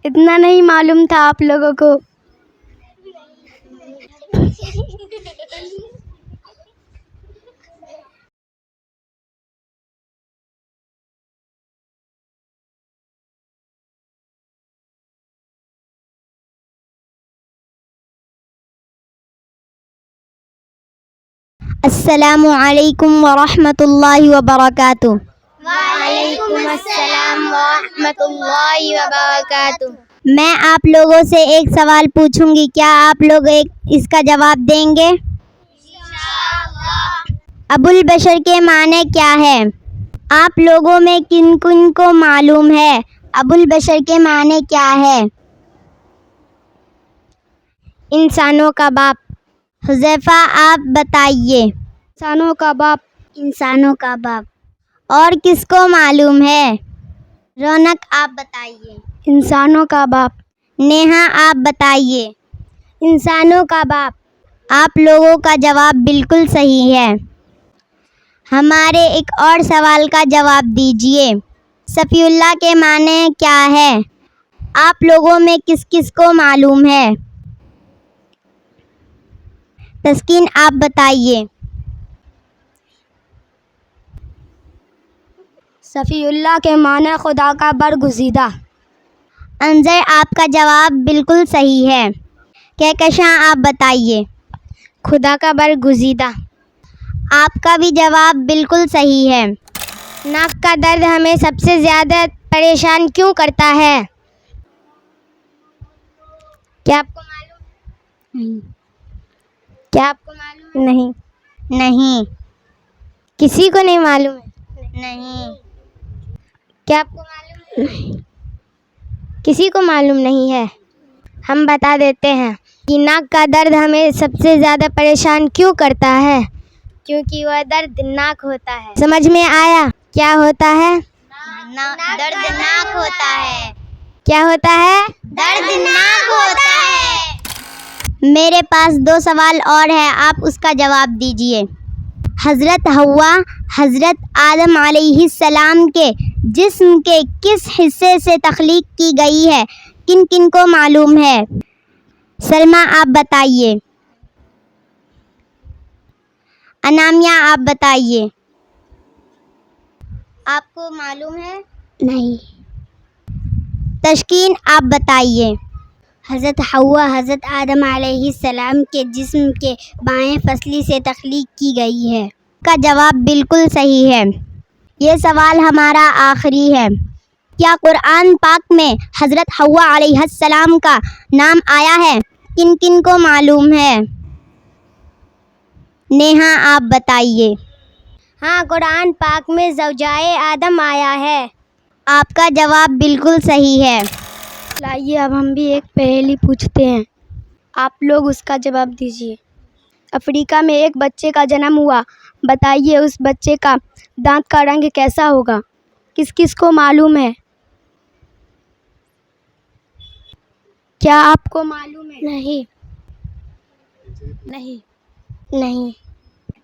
اتنا نہیں معلوم تھا آپ لوگوں کو. السلام علیکم ورحمۃ اللہ وبرکاتہ. وعلیکم السلام ورحمۃ اللہ وبرکاتہ. میں آپ لوگوں سے ایک سوال پوچھوں گی, کیا آپ لوگ اس کا جواب دیں گے؟ ابو البشر کے معنی کیا ہے؟ آپ لوگوں میں کن کن کو معلوم ہے ابو البشر کے معنی کیا ہے؟ انسانوں کا باپ. حذیفہ آپ بتائیے. انسانوں کا باپ. انسانوں کا باپ. اور کس کو معلوم ہے؟ رونق آپ بتائیے. انسانوں کا باپ. نیہا آپ بتائیے. انسانوں کا باپ. آپ لوگوں کا جواب بالکل صحیح ہے. ہمارے ایک اور سوال کا جواب دیجیے. صفی اللہ کے معنی کیا ہے؟ آپ لوگوں میں کس کس کو معلوم ہے؟ تسکین آپ بتائیے. صفی اللہ کے معنی خدا کا برگزیدہ. انظر آپ کا جواب بالکل صحیح ہے. کہکشاں آپ بتائیے. خدا کا برگزیدہ. آپ کا بھی جواب بالکل صحیح ہے. ناک کا درد ہمیں سب سے زیادہ پریشان کیوں کرتا ہے؟ کیا آپ کو معلوم؟ نہیں. کیا آپ کو معلوم؟ نہیں. نہیں. کسی کو نہیں معلوم ہے؟ نہیں. کیا آپ کو معلوم ہے؟ کسی کو معلوم نہیں ہے. ہم بتا دیتے ہیں کہ ناک کا درد ہمیں سب سے زیادہ پریشان کیوں کرتا ہے؟ کیونکہ وہ دردناک ہوتا ہے. سمجھ میں آیا؟ کیا ہوتا ہے؟ دردناک ہوتا ہے. کیا ہوتا ہے؟ دردناک ہوتا ہے. میرے پاس 2 سوال اور ہیں, آپ اس کا جواب دیجیے. حضرت حوا حضرت آدم علیہ السلام کے جسم کے کس حصے سے تخلیق کی گئی ہے؟ کن کن کو معلوم ہے؟ سلمیٰ آپ بتائیے. انامیہ آپ بتائیے. آپ کو معلوم ہے؟ نہیں. تشکین آپ بتائیے. حضرت حوا حضرت آدم علیہ السلام کے جسم کے بائیں فصلی سے تخلیق کی گئی ہے. کا جواب بالکل صحیح ہے. یہ سوال ہمارا آخری ہے. کیا قرآن پاک میں حضرت حوا علیہ السلام کا نام آیا ہے؟ کن کن کو معلوم ہے؟ نیہا آپ بتائیے. ہاں, قرآن پاک میں زوجائے آدم آیا ہے. آپ کا جواب بالکل صحیح ہے. لائیے اب ہم بھی ایک پہیلی پوچھتے ہیں, آپ لوگ اس کا جواب دیجیے. افریقہ میں ایک بچے کا جنم ہوا, بتائیے اس بچے کا دانت کا رنگ کیسا ہوگا؟ کس کس کو معلوم ہے؟ کیا آپ کو معلوم ہے؟ نہیں. نہیں. نہیں.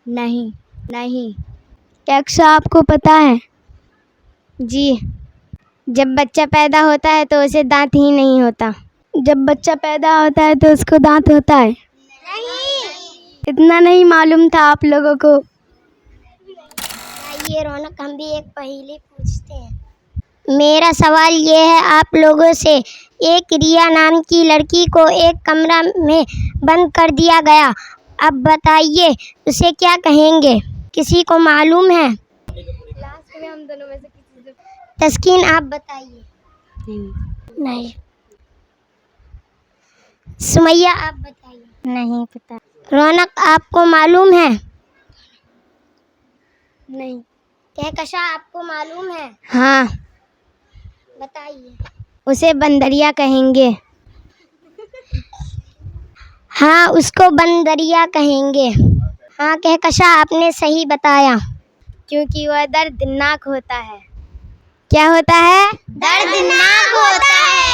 نہیں. نہیں. کیا آپ کو پتا ہے؟ جی. جب بچہ پیدا ہوتا ہے تو اسے دانت ہی نہیں ہوتا. جب بچہ پیدا ہوتا ہے تو اس کو دانت ہوتا ہے؟ نہیں. اتنا نہیں معلوم تھا آپ لوگوں کو. آئیے رونق, ہم بھی ایک پہیلی پوچھتے ہیں. میرا سوال یہ ہے آپ لوگوں سے, ایک ریا نام کی لڑکی کو ایک کمرہ میں بند کر دیا گیا, اب بتائیے اسے کیا کہیں گے؟ کسی کو معلوم ہے؟ تسکین آپ بتائیے. نہیں. سمیہ آپ بتائیے. نہیں پتا. رونق آپ کو معلوم ہے؟ نہیں. کہکشاں آپ کو معلوم ہے؟ ہاں. بتائیے. اسے بندریا کہیں گے. ہاں, اس کو بندریا کہیں گے. ہاں کہکشاں آپ نے صحیح بتایا. کیونکہ وہ دردناک ہوتا ہے. کیا ہوتا ہے؟ دردناک ہوتا ہے.